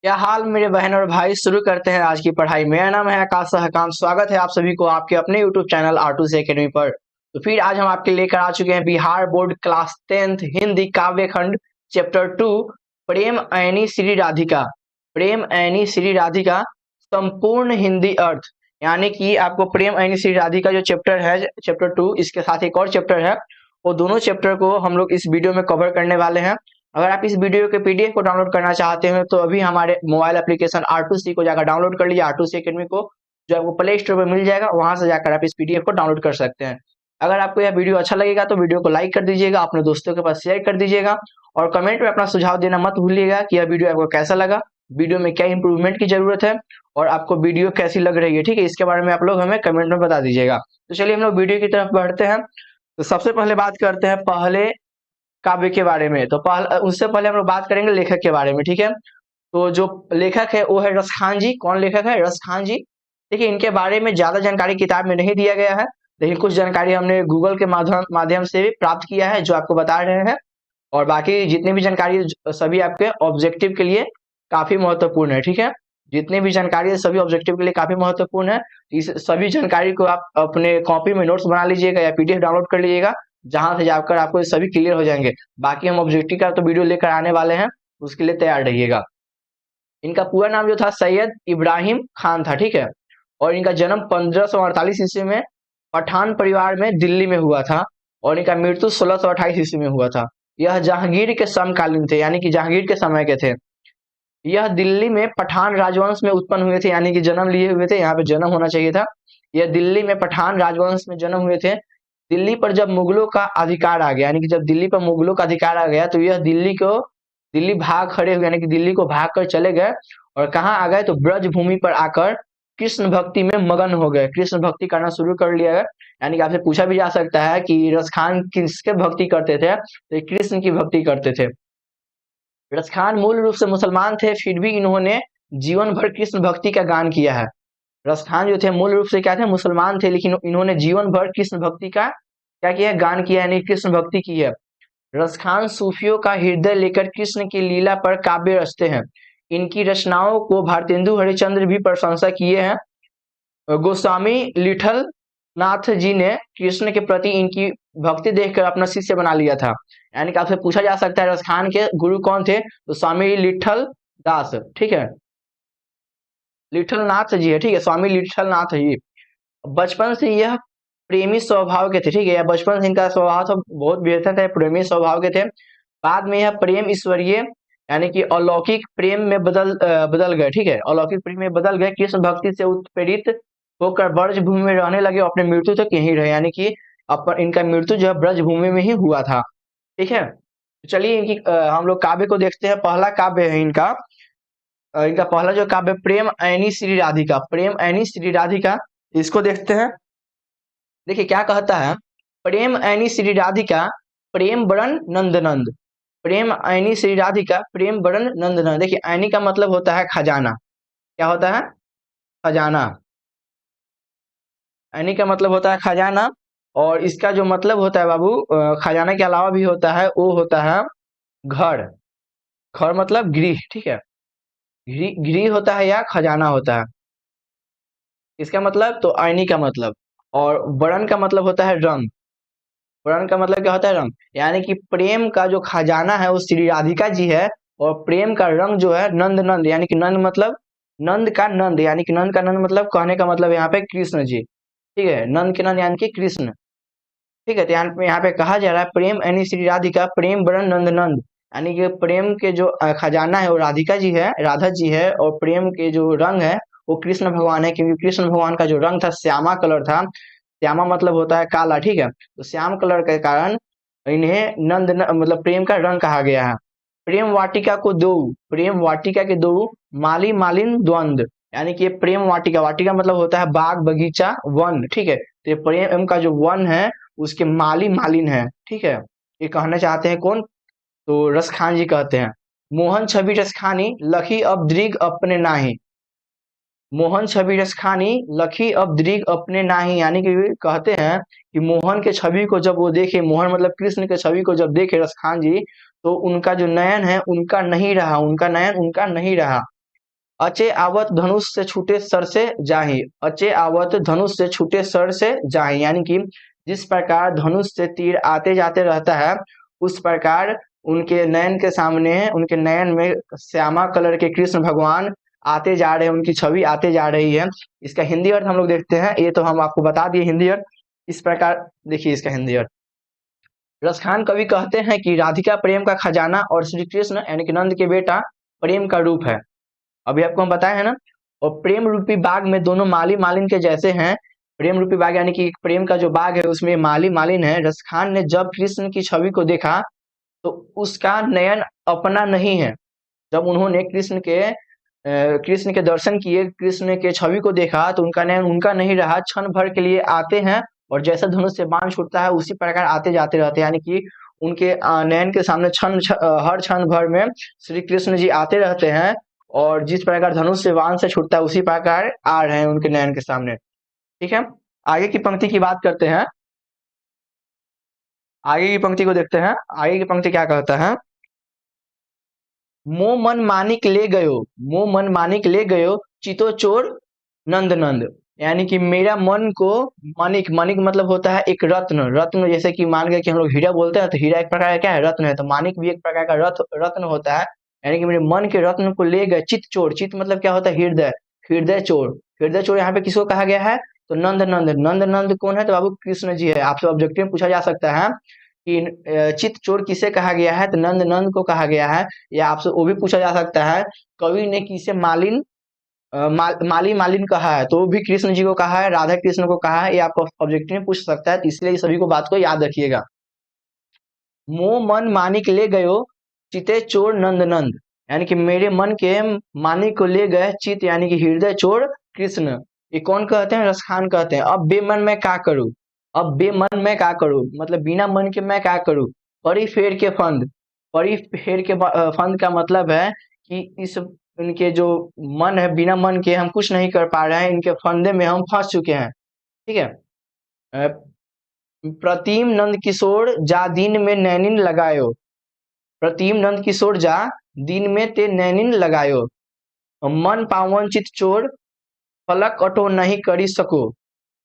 क्या हाल मेरे बहन और भाई। शुरू करते हैं आज की पढ़ाई। मेरा नाम है आकाश सहकाम। स्वागत है आप सभी को आपके अपने यूट्यूब चैनल आर2 से अकेडमी पर। तो फिर आज हम आपके लेकर आ चुके हैं Bihar board class 10th Hindi काव्य खंड चैप्टर 2 प्रेम ऐनी श्री राधिका। प्रेम ऐनी श्री राधिका संपूर्ण हिंदी अर्थ। यानी कि आपको प्रेम ऐनी श्री राधिका जो चैप्टर है चैप्टर 2, इसके साथ एक और चैप्टर है, वो दोनों चैप्टर को हम लोग इस वीडियो में कवर करने वाले हैं। अगर आप इस वीडियो के पीडीएफ को डाउनलोड करना चाहते हैं तो अभी हमारे मोबाइल एप्लीकेशन R2C को जाकर डाउनलोड कर लीजिए। R2C अकेडमी को जो आपको प्ले स्टोर पर मिल जाएगा, वहां से जाकर आप इस पीडीएफ को डाउनलोड कर सकते हैं। अगर आपको यह वीडियो अच्छा लगेगा तो वीडियो को लाइक कर दीजिएगा, अपने दोस्तों के पास शेयर कर दीजिएगा और कमेंट में अपना सुझाव देना मत भूलिएगा कि यह वीडियो आपको कैसा लगा, वीडियो में क्या इंप्रूवमेंट की जरूरत है और आपको वीडियो कैसी लग रही है। ठीक है, इसके बारे में आप लोग हमें कमेंट में बता दीजिएगा। तो चलिए हम लोग वीडियो की तरफ बढ़ते हैं। तो सबसे पहले बात करते हैं पहले काव्य के बारे में। तो उससे पहले हम लोग बात करेंगे लेखक के बारे में। ठीक है, तो जो लेखक है वो है रसखान जी। कौन लेखक है? रसखान जी। देखिए, इनके बारे में ज्यादा जानकारी किताब में नहीं दिया गया है, लेकिन कुछ जानकारी हमने गूगल के माध्यम से भी प्राप्त किया है जो आपको बता रहे हैं। और बाकी जितनी भी जानकारी है, सभी आपके ऑब्जेक्टिव के लिए काफी महत्वपूर्ण है। ठीक है, जितनी भी जानकारी है सभी ऑब्जेक्टिव के लिए काफी महत्वपूर्ण है। इस सभी जानकारी को आप अपने कॉपी में नोट्स बना लीजिएगा या पीडीएफ डाउनलोड कर लीजिएगा, जहां से जाकर आपको ये सभी क्लियर हो जाएंगे। बाकी हम ऑब्जेक्टिव का तो वीडियो लेकर आने वाले हैं, उसके लिए तैयार रहिएगा। इनका पूरा नाम जो था सैयद इब्राहिम खान था। ठीक है, और इनका जन्म 1548 ईस्वी में पठान परिवार में दिल्ली में हुआ था और इनका मृत्यु 1628 ईस्वी में हुआ था। यह जहांगीर के समकालीन थे, यानी कि जहांगीर के समय के थे। यह दिल्ली में पठान राजवंश में उत्पन्न हुए थे, यानी कि जन्म लिए हुए थे, यहाँ पे जन्म होना चाहिए था। यह दिल्ली में पठान राजवंश में जन्म हुए थे। दिल्ली पर जब मुगलों का अधिकार आ गया, यानी कि जब दिल्ली पर मुगलों का अधिकार आ गया तो यह दिल्ली भाग खड़े हुए, यानी कि दिल्ली को भाग कर चले गए। और कहाँ आ गए? तो ब्रज भूमि पर आकर कृष्ण भक्ति में मगन हो गए, कृष्ण भक्ति करना शुरू कर लिया गया। यानी कि आपसे पूछा भी जा सकता है कि रसखान किसके भक्ति करते थे, तो कृष्ण की भक्ति करते थे। रसखान मूल रूप से मुसलमान थे, फिर भी इन्होंने जीवन भर कृष्ण भक्ति का गान किया है। रसखान जो थे मूल रूप से क्या थे? मुसलमान थे, लेकिन इन्होंने जीवन भर कृष्ण भक्ति का क्या किया है? गान किया, यानी कृष्ण भक्ति की है। रसखान सूफियों का हृदय लेकर कृष्ण की लीला पर काव्य रचते हैं। इनकी रचनाओं को भारतेंदु हरिश्चंद्र भी प्रशंसा किए हैं। गोस्वामी लिठल नाथ जी ने कृष्ण के प्रति इनकी भक्ति देखकर अपना शिष्य बना लिया था। यानी कि आपसे पूछा जा सकता है रसखान के गुरु कौन थे? तो स्वामी लिठल दास। ठीक है, लिठल नाथ जी है। ठीक है, स्वामी लिठल नाथ जी। बचपन से यह प्रेमी स्वभाव के थे। ठीक है, बचपन से इनका स्वभाव तो बहुत बेहतर था, प्रेमी स्वभाव के थे। बाद में यह प्रेम ईश्वरीय यानी कि अलौकिक प्रेम में बदल गए। ठीक है, अलौकिक प्रेम में बदल गए। कृष्ण भक्ति से उत्प्रेरित होकर ब्रज भूमि में रहने लगे, अपने मृत्यु तक यहीं रहे, यानी कि इनका मृत्यु जो है ब्रज भूमि में ही हुआ था। ठीक है, तो चलिए इनकी हम लोग काव्य को देखते हैं। पहला काव्य है इनका इनका पहला जो काव्य प्रेम ऐनी श्री राधिका। प्रेम ऐनी श्री राधिका, इसको देखते हैं। देखिए क्या कहता है? प्रेम ऐनी श्री राधिका प्रेम बरन नंद नंद। प्रेम ऐनी श्री राधिका प्रेम बरन नंद नंद। देखिए, ऐनी का मतलब होता है खजाना। क्या होता है? खजाना। ऐनी का मतलब होता है खजाना। और इसका जो मतलब होता है बाबू, खजाना के अलावा भी होता है, वो होता है घर। घर मतलब गृह। ठीक है, गृह होता है या खजाना होता है। इसका मतलब तो ऐनी का मतलब। और बरन का मतलब होता है रंग। बरन का मतलब क्या होता है? रंग। यानी कि प्रेम का जो खजाना है वो श्री राधिका जी है, और प्रेम का रंग जो है नंद नंद, यानी कि नंद मतलब नंद का नंद, यानी कि नंद का नंद मतलब कहने का मतलब यहाँ पे कृष्ण जी। ठीक है, नंद के नंद यानी कि कृष्ण। ठीक है, तो यहाँ पे कहा जा रहा है प्रेम यानी श्री राधिका प्रेम बरन नंद नंद। यानी कि प्रेम के जो खजाना है वो राधिका जी है, राधा जी है, और प्रेम के जो रंग है वो कृष्ण भगवान है, क्योंकि कृष्ण भगवान का जो रंग था श्यामा कलर था। श्यामा मतलब होता है काला। ठीक है, तो श्याम कलर के कारण इन्हें मतलब प्रेम का रंग कहा गया है। प्रेम वाटिका को दो, प्रेम वाटिका के दो माली मालिन द्वंद। यानी कि प्रेम वाटिका, वाटिका मतलब होता है बाग बगीचा वन। ठीक है, तो ये प्रेम का जो वन है उसके माली मालिन है। ठीक है, ये कहना चाहते हैं कौन? तो रसखान जी कहते हैं। मोहन छवि रसखानी लखी अब दृग अपने नाही। मोहन छवि रसखानी लखी अब दृग अपने नाही, यानी कि कहते हैं कि मोहन के छवि को जब वो देखे, मोहन मतलब कृष्ण के छवि को जब देखे रसखान जी, तो उनका जो नयन है उनका नहीं रहा, उनका नयन उनका नहीं रहा। अचे आवत धनुष से छूटे सर से जाहि, अचे आवत धनुष से छूटे सर से जाहि, यानी कि जिस प्रकार धनुष से तीर आते जाते रहता है उस प्रकार उनके नयन के सामने, उनके नयन में श्यामा कलर के कृष्ण भगवान आते जा रहे हैं, उनकी छवि आते जा रही है। इसका हिंदी अर्थ हम लोग देखते हैं, ये तो हम आपको बता दिए हिंदी अर्थ। इस प्रकार देखिए इसका हिंदी अर्थ। रसखान कवि कहते हैं कि राधिका प्रेम का खजाना और श्री कृष्ण यानी कि नंद के बेटा प्रेम का रूप है। अभी आपको हम बताए हैं ना। और प्रेम रूपी बाग में दोनों माली मालिन के जैसे हैं। प्रेम रूपी बाग यानी कि प्रेम का जो बाग है उसमें माली मालिन है। रसखान ने जब कृष्ण की छवि को देखा तो उसका नयन अपना नहीं है। जब उन्होंने कृष्ण के दर्शन किए, कृष्ण के छवि को देखा तो उनका नयन उनका नहीं रहा। क्षण भर के लिए आते हैं और जैसे धनुष से बाण छूटता है उसी प्रकार आते जाते रहते हैं, यानी कि उनके नयन के सामने हर क्षण भर में श्री कृष्ण जी आते रहते हैं और जिस प्रकार धनुष से बाण से छूटता है उसी प्रकार आ रहे हैं उनके नयन के सामने। ठीक है, आगे की पंक्ति की बात करते हैं। आगे की पंक्ति को देखते हैं। आगे की पंक्ति क्या कहता है? मो मन मानिक ले गयो, मो मन मानिक ले गयो, चितो चोर नंद नंद, यानी कि मेरा मन को मानिक, मानिक मतलब होता है एक रत्न। रत्न जैसे कि मान गए कि हम लोग हीरा बोलते हैं तो हीरा एक प्रकार का क्या है? रत्न है। तो मानिक भी एक प्रकार का रत्न होता है, यानी कि मेरे मन के रत्न को ले गए। चित चोर, चित मतलब क्या होता है? हृदय, हृदय चोर। हृदय चोर यहाँ पे किसको कहा गया है? तो नंद नंद। नंद नंद कौन है? तो बाबू कृष्ण जी है। आपसे ऑब्जेक्टिव पूछा जा सकता है कि चित चोर किसे कहा गया है? तो नंद नंद को कहा गया है। या आपसे वो भी पूछा जा सकता है कवि ने किसे माली मालिन कहा है? तो वो भी कृष्ण जी को कहा है, राधा कृष्ण को कहा है। ये आपको ऑब्जेक्टिव में पूछ सकता है, तो इसलिए सभी को बात को याद रखिएगा। मो मन मानिक ले गयो, चिते चोर नंद नंद, यानी कि मेरे मन के मानिक को ले गए चित, यानी कि हृदय चोर कृष्ण। ये कौन कहते हैं? रसखान कहते हैं। अब बेमन में क्या करूं? अब बेमन में क्या करूं मतलब बिना मन के मैं क्या करूं? परी फेर के फंद, परी फेर के फंद का मतलब है कि इस इनके जो मन है, बिना मन के हम कुछ नहीं कर पा रहे हैं, इनके फंदे में हम फंस चुके हैं। ठीक है। प्रतिम नंद किशोर जा दिन में नैनिन लगायो, प्रतिम नंद किशोर जा दिन में ते नैनिन लगायो, मन पावन चित चोर पलक अटो नहीं करी सको,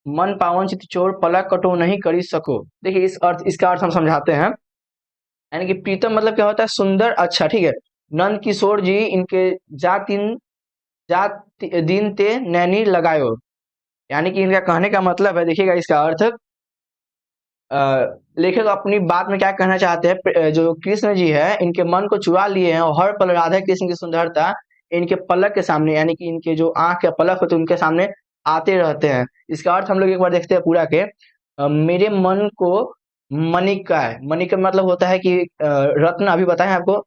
मन पावन चित चोर पलक अटो नहीं करी सको। देखिए इसका अर्थ हम समझाते हैं। यानी कि प्रीतम मतलब क्या होता है? सुंदर, अच्छा। ठीक है। नंद किशोर जी इनके दिन ते नैनी लगायो, यानी कि इनका कहने का मतलब है, देखिएगा इसका अर्थ। लेखक अपनी बात में क्या कहना चाहते हैं? जो कृष्ण जी है इनके मन को चुरा लिए हैं और हर पल राधा कृष्ण की सुंदरता इनके पलक के सामने, यानी कि इनके जो आंख के पलक होते हैं उनके सामने आते रहते हैं। इसका अर्थ हम लोग एक बार देखते हैं पूरा के। मेरे मन को मणिक का है, मणिक का मतलब होता है कि रत्न, अभी बताएं आपको,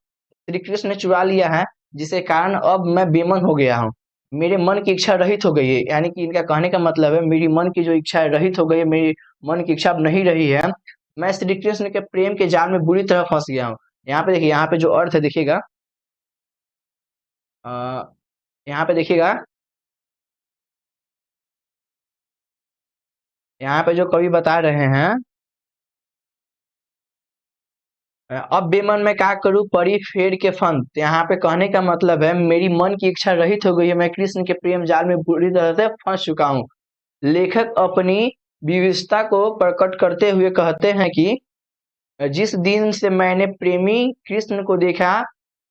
श्री कृष्ण ने चुरा लिया है जिसके कारण अब मैं बेमन हो गया हूँ, मेरे मन की इच्छा रहित हो गई है। यानी कि इनका कहने का मतलब है मेरी मन की जो इच्छा है रहित हो गई है, मेरी मन की इच्छा अब नहीं रही है, मैं श्री कृष्ण के प्रेम के जाल में बुरी तरह फंस गया हूँ। यहाँ पे देखिए, यहाँ पे जो अर्थ है देखिएगा, यहाँ पे देखिएगा, यहाँ पे जो कवि बता रहे हैं, अब बेमन में क्या करूं परी फेर के फंद, तो यहाँ पे कहने का मतलब है मेरी मन की इच्छा रहित हो गई है, मैं कृष्ण के प्रेम जाल में बुरी तरह से फंस चुका हूँ। लेखक अपनी विविधता को प्रकट करते हुए कहते हैं कि जिस दिन से मैंने प्रेमी कृष्ण को देखा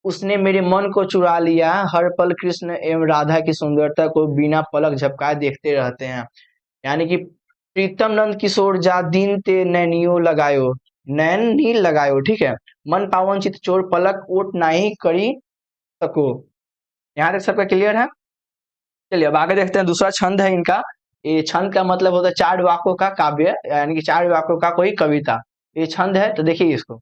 उसने मेरे मन को चुरा लिया, हर पल कृष्ण एवं राधा की सुंदरता को बिना पलक झपकाए देखते रहते हैं। यानी कि प्रीतम नंद किशोर जा दिन ते नैनियो लगायो, नैन नी लगायो। ठीक है। मन पावन चित चोर पलक ओट नाही करी सको। यहाँ तक सबका क्लियर है? चलिए अब आगे देखते हैं। दूसरा छंद है इनका। ये छंद का मतलब होता है चार वाक्यों का काव्य, यानी कि चार वाक्यों का कोई कविता, ये छंद है। तो देखिए इसको,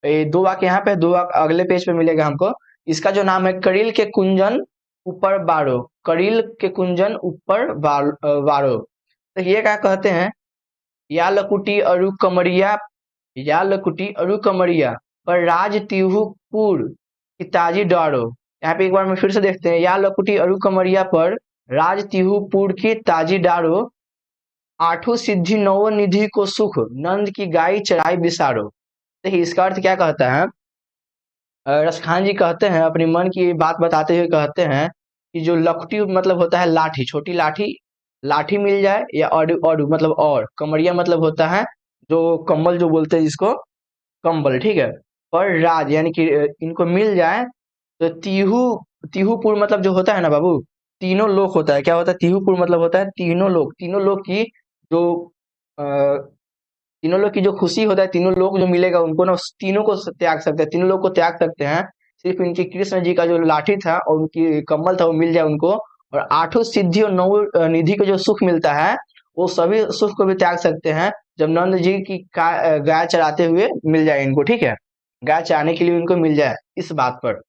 ये दो वाक्य यहाँ पे, दो वाक्य अगले पेज पे मिलेगा हमको। इसका जो नाम है करील के कुंजन ऊपर बारो, करील के कुंजन ऊपर बारो। तो ये क्या कहते हैं? या लकुटी अरु कमरिया, या लकुटी अरु कमरिया पर राज तिहुपुर की ताजी डारो। यहाँ पे एक बार में फिर से देखते हैं। या लकुटी अरु कमरिया पर राज तिहुपुर की ताजी डारो, आठों सिद्धि नवो निधि को सुख नंद की गाय चराई बिसारो। देखिए इसका अर्थ क्या कहता है? रसखान जी कहते हैं, अपनी मन की बात बताते हुए कहते हैं कि जो लखटी मतलब होता है लाठी, छोटी लाठी, लाठी मिल जाए, या और मतलब और कमरिया मतलब होता है जो कंबल जो बोलते हैं जिसको, कंबल, ठीक है। पर राज यानी कि इनको मिल जाए तो तीहू, तीहूपुर मतलब जो होता है ना बाबू, तीनों लोक होता है। क्या होता है तीहूपुर मतलब होता है तीनों लोक, तीनों लोक की जो अ, तीनों लोग की जो खुशी होता है, तीनों लोग जो मिलेगा उनको ना, तीनों को त्याग सकते हैं, तीनों लोग को त्याग सकते हैं। सिर्फ इनकी कृष्ण जी का जो लाठी था और उनकी कम्बल था वो मिल जाए उनको, और आठों सिद्धि और नौ निधि को जो सुख मिलता है वो सभी सुख को भी त्याग सकते हैं जब नंद जी की गाय चराते हुए मिल जाए इनको, ठीक है। गाय चराने के लिए उनको मिल जाए इस बात पर।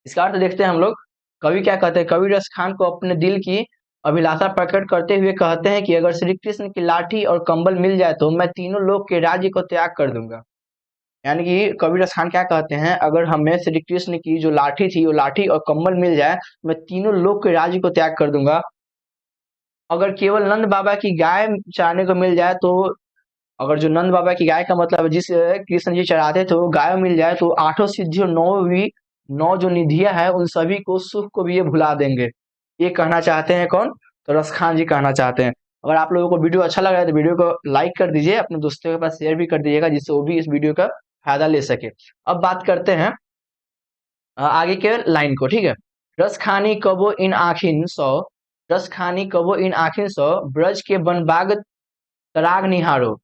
इसका अर्थ देखते हैं हम लोग। कवि क्या कहते हैं, कवि रस खान को अपने दिल की अभिलाषा प्रकट करते हुए कहते हैं कि अगर श्री कृष्ण की लाठी और कंबल मिल जाए तो मैं तीनों लोक के राज्य को त्याग कर दूंगा। यानी कि कबीर खान क्या कहते हैं, अगर हमें श्री कृष्ण की जो लाठी थी वो लाठी और कंबल मिल जाए, मैं तीनों लोक के राज्य को त्याग कर दूंगा। अगर केवल नंद बाबा की गाय चराने को मिल जाए तो, अगर जो नंद बाबा की गाय का मतलब जिस कृष्ण जी चराते थे वो गाय मिल जाए तो आठों सिद्धि और नौ भी, नौ जो निधियां है उन सभी को, सुख को भी ये भुला देंगे। ये कहना चाहते हैं कौन, तो रस खान जी कहना चाहते हैं। अगर आप लोगों को वीडियो अच्छा लग रहा है तो वीडियो को लाइक कर दीजिए, अपने दोस्तों के पास शेयर भी कर दीजिएगा जिससे वो भी इस वीडियो का फायदा ले सके। अब बात करते हैं आगे के लाइन को, ठीक है। रस खानी कबो इन आखिन सौ, रस खानी कबो इन आखिन सौ, ब्रज के बनबाग तराग निहारो।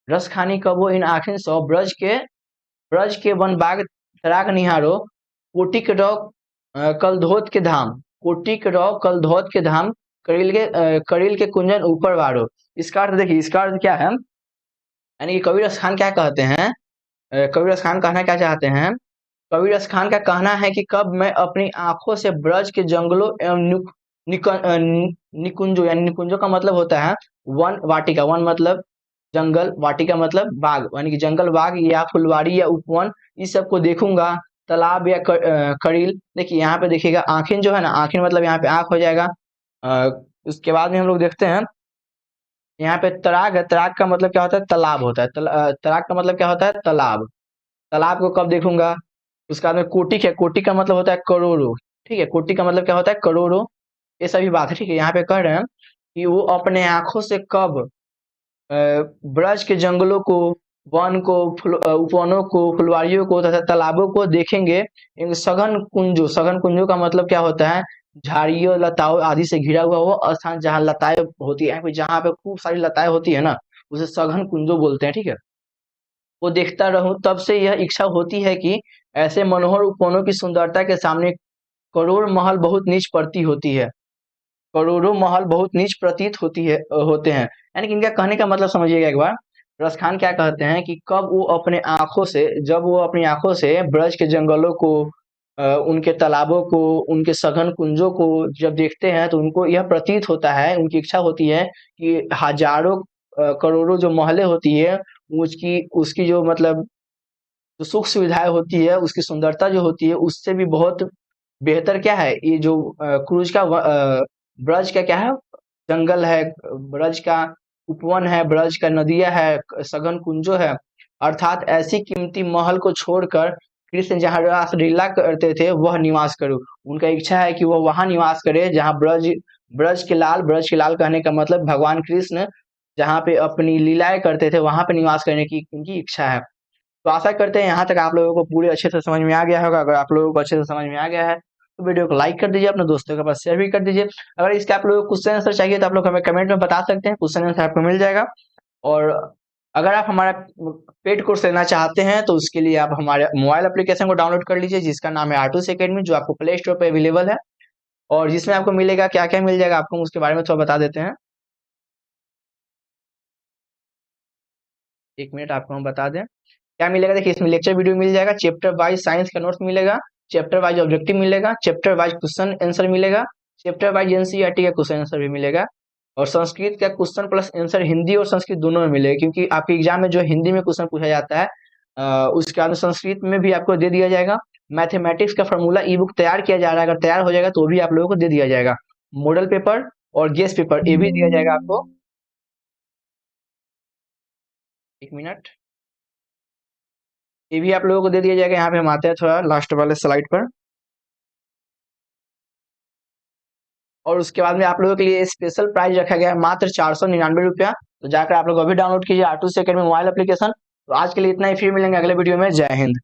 रस खानी कबो इन आखिन सौ, ब्रज के वन बाग तराग निहारो। कोटिक रौ कलधोत के धाम, कोटिक रौ कलधोत के धाम, करील के कुंजन ऊपर वारो। इसका अर्थ देखिए, इसका अर्थ क्या है, यानी कि कबीर खान क्या कहते हैं, कबीर खान कहना क्या चाहते हैं, कबीर खान का कहना है कि कब मैं अपनी आंखों से ब्रज के जंगलों एवं निकुंजों, यानी निकुंजों का मतलब होता है वन, वाटिका, वन मतलब जंगल, वाटिका मतलब बाग, यानी कि जंगल बाग या फुलवारी या उपवन, इस सब को देखूंगा। तालाब या करील, देखिए यहाँ पे देखिएगा आँखिन जो है ना, आँखिन मतलब यहाँ पे आँख हो जाएगा। अ, उसके बाद में हम लोग देखते हैं यहाँ पे तराग है, तराग का मतलब क्या होता है, तालाब होता है। तराग का मतलब क्या होता है, तालाब। तालाब को कब देखूंगा। उसके बाद में कोटिक है, कोटिक का मतलब होता है करोड़ों, ठीक है। कोटिक का मतलब क्या होता है, करोड़ों। ये सभी बात है, ठीक है। यहाँ पे कह रहे हैं कि वो अपने आंखों से कब अ, ब्रज के जंगलों को, वन को, उपवनों को, फुलवारियों को तथा तालाबों को देखेंगे। इन सघन कुंजों, सघन कुंजों का मतलब क्या होता है, झाड़ियों लताओं आदि से घिरा हुआ वो स्थान जहाँ लताएं होती है, जहाँ पे खूब सारी लताएं होती है ना, उसे सघन कुंजों बोलते हैं, ठीक है। वो देखता रहूं, तब से यह इच्छा होती है कि ऐसे मनोहर उपवनों की सुंदरता के सामने करोड़ महल बहुत नीच पड़ती होती है, करोड़ों महल बहुत नीच प्रतीत होती है होते हैं। यानी कि इनका कहने का मतलब समझिएगा एक बार। रस खान क्या कहते हैं कि कब वो अपने आंखों से, जब वो अपनी आंखों से ब्रज के जंगलों को, उनके तालाबों को, उनके सघन कुंजों को जब देखते हैं तो उनको यह प्रतीत होता है, उनकी इच्छा होती है कि हजारों करोड़ों जो महलें होती है, उसकी उसकी जो मतलब जो सुख सुविधाएं होती है, उसकी सुंदरता जो होती है उससे भी बहुत बेहतर क्या है, ये जो क्रूज का ब्रज का क्या है, जंगल है, ब्रज का उपवन है, ब्रज का नदियां है, सघन कुंजो है। अर्थात ऐसी कीमती महल को छोड़कर कृष्ण जहाँ रासलीला करते थे वह निवास करो। उनका इच्छा है कि वह वहां निवास करे जहाँ ब्रज, ब्रज के लाल कहने का मतलब भगवान कृष्ण जहाँ पे अपनी लीलाएं करते थे वहां पे निवास करने की उनकी इच्छा है। तो आशा करते हैं यहाँ तक आप लोगों को पूरे अच्छे से समझ में आ गया होगा। अगर आप लोगों को अच्छे से समझ में आ गया है तो वीडियो को लाइक कर दीजिए, अपने दोस्तों के पास शेयर भी कर दीजिए। अगर इसके आप लोगों को क्वेश्चन आंसर चाहिए तो आप लोग हमें कमेंट में बता सकते हैं, क्वेश्चन आंसर आपको मिल जाएगा। और अगर आप हमारा पेड कोर्स लेना चाहते हैं तो उसके लिए आप हमारे मोबाइल एप्लीकेशन को डाउनलोड कर लीजिए जिसका नाम है आर्टूस एकेडमी, जो आपको प्ले स्टोर पर अवेलेबल है। और जिसमें आपको मिलेगा, क्या क्या मिल जाएगा आपको उसके बारे में थोड़ा बता देते हैं। एक मिनट आपको हम बता दें क्या मिलेगा। देखिए इसमें लेक्चर वीडियो मिल जाएगा, चैप्टर वाइज साइंस का नोट्स मिलेगा, चैप्टर वाइज ऑब्जेक्टिव मिलेगा, चैप्टर वाइज क्वेश्चन आंसर मिलेगा, चैप्टर वाइज एनसीईआरटी का क्वेश्चन आंसर भी मिलेगा। और संस्कृत का क्वेश्चन प्लस आंसर हिंदी और संस्कृत दोनों में मिलेगा, क्योंकि आपके एग्जाम में जो हिंदी में क्वेश्चन पूछा जाता है उसके बाद संस्कृत में भी आपको दे दिया जाएगा। मैथमेटिक्स का फॉर्मूला ई बुक तैयार किया जा रहा है, अगर तैयार हो जाएगा तो भी आप लोगों को दे दिया जाएगा। मॉडल पेपर और गेस पेपर ये भी दिया जाएगा आपको। एक मिनट, ये भी आप लोगों को दे दिया जाएगा। यहाँ पे हम आते हैं थोड़ा लास्ट वाले स्लाइड पर। और उसके बाद में आप लोगों के लिए स्पेशल प्राइस रखा गया है मात्र 499 रुपया। तो जाकर आप लोग अभी डाउनलोड कीजिए R2C Academy मोबाइल एप्लीकेशन। तो आज के लिए इतना ही, फिर मिलेंगे अगले वीडियो में। जय हिंद।